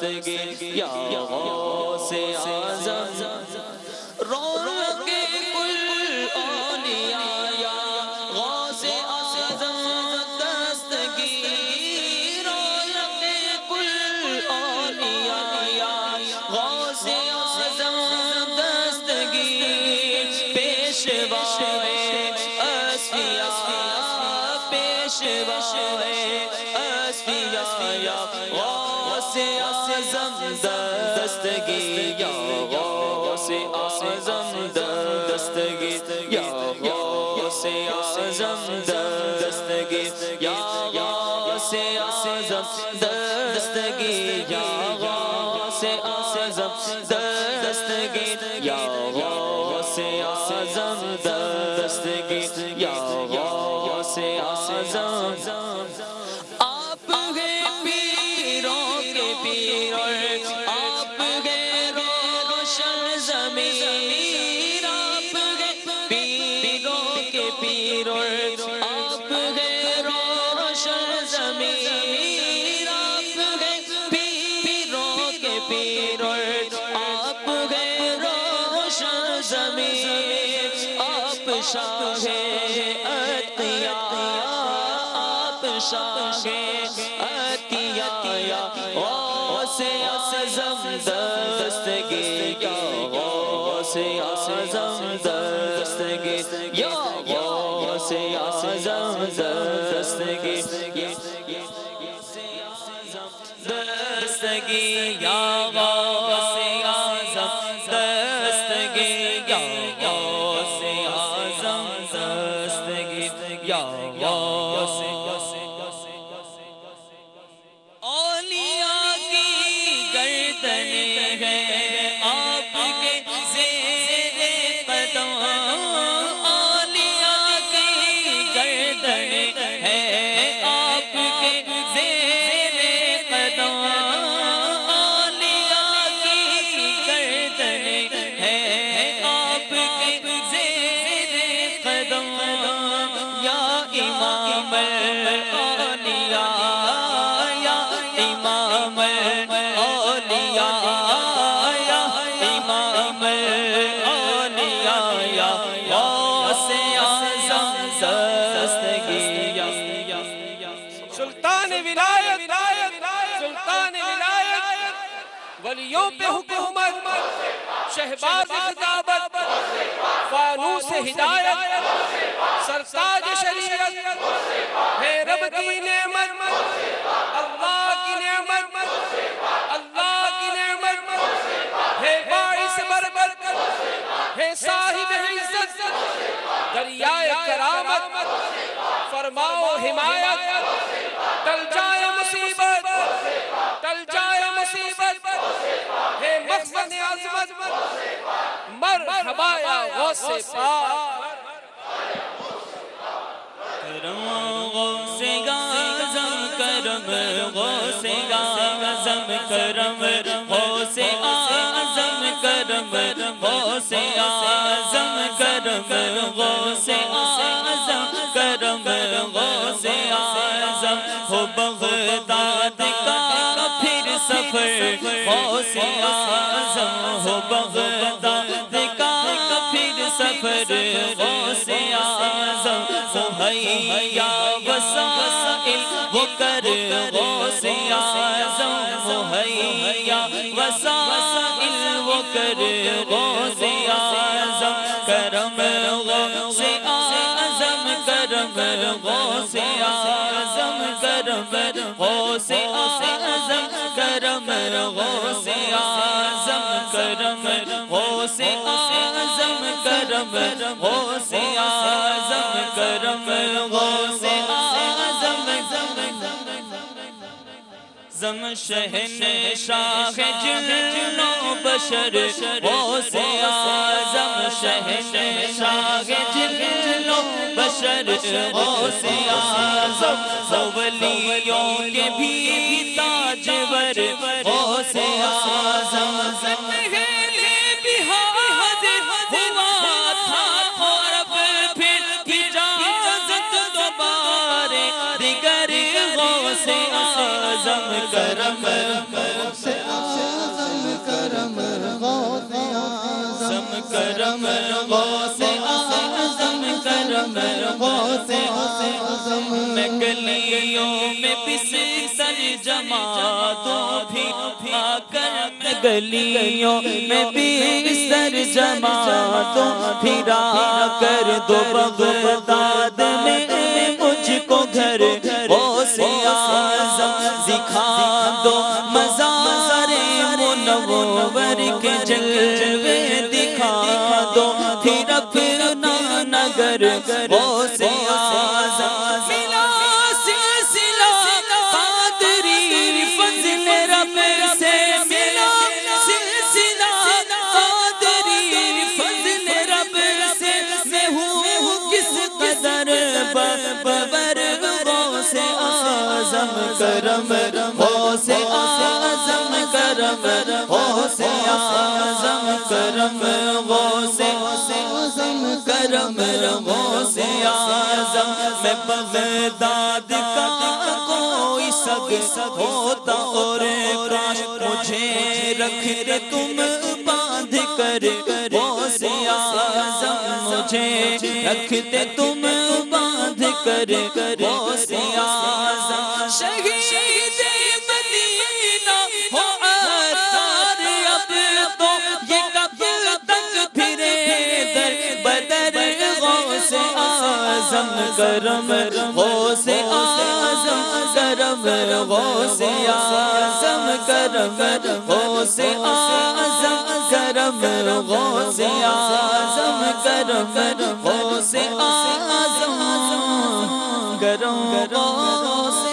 دستگیر یا غوث اعظم رونق کل اولیاء یا غوث اعظم دستگیر رونق کل اولیاء یا غوث اعظم دستگیر پیشوائے اصفیاء پیشوائے اصفیاء یا غوث اعظم دستگیر یا غوث اعظم دستگیر یا غوث اعظم دستگیر یا غوث اعظم دستگیر یا غوث اعظم دستگیر یا غوث اعظم دستگیر یا غوث اعظم آپ ہیں پیروں کے پیر اور آپ ہیں روشن ضمیر آپ ہیں پیروں کے پیر اور آپ ہیں روشن ضمیر آپ ہیں پیروں کے پیر اور آپ ہیں روشن ضمیر آپ شاہ اتقیاء آپ شاہ اتقیاء یا غوث اعظم دستگیر یا غوث اعظم دستگیر یا غوث اعظم دستگیر دستگیر یا غوث اعظم دستگیر یا غوث اعظم دستگیر یا غوث اولیاء کی گردنیں ہیں آپ کے زیر قدم اولیاء کی گردنیں ہیں آپ کے زیر قدم اولیاء کی گردنیں ہیں آپ کے زیر قدم یا امام الاولیاء یا امام الاولیاء یا امام الاولیاء یا غوث اعظم دستگیر سلطان ولایت سلطان ولایت ولیوں پہ حکومت شہباز خطابت فانوس ہدایت سرتاج شریعت ہے رب کی نعمت اللہ کی نعمت اللہ کی نعمت ہے باعث برکت ہے صاحب عزت دریائے کرامت فرماؤ حمایت ٹل جائے مصیبت ٹل جائے مصیبت ہے مقصد عظمت مرحبا یا غوث پاک کرم غوث اعظم کرم غوث اعظم کرم غوث اعظم کرم غوث اعظم کرم غوث اعظم کرم غوث اعظم ہو بغداد کا پھر سفر غوث اعظم ہو بغداد کا پھر سفر غوث اعظم مہیا وسائل وہ کر غوث اعظم مہیا وسائل وہ کر غوث اعظم کرم غوث اعظم کرم غوث اعظم کرم غوث اعظم کرم غوث اعظم کرم غوث اعظم کرم غوث اعظم کرم غوث اعظم زم شہن شاہ جن و بشر غوث اعظم شہن شاہ جن و بشر غوث اعظم ولیوں کے بھی تاجور غوث اعظم کرم غوث غوث اعظم کرم غوث اعظم میں گلیوں میں بستر جما دو پھر آ کر گلیوں میں بستر جما دو پھر آ کر دو بغداد میں مجھ کو گھر غوث اعظم دکھا دو مزار منور کے جلوے دکھا دو پھر اپنا نگر غوث اعظم ملا سلسلہ قادری فضل رب سے ملا سلسلہ قادری فضل رب سے میں ہوں کس قدر ببر غوث اعظم کرم غوث اعظم کرم غوث اعظم کرم غوث اعظم کرم غوث اعظم میں بغداد کا کوئی سگ ہوتا اور کاش مجھے رکھ دے تم باندھ کر غوث اعظم مجھے رکھ دے تم باندھ کر غوث اعظم شہید مدینہ ہو عطار اب تو یہ کب تک پھرے در بدر غوث اعظم کرم غوث اعظم کرم غوث اعظم کرم غوث اعظم کرم غوث اعظم کرم غوث اعظم کرم غوث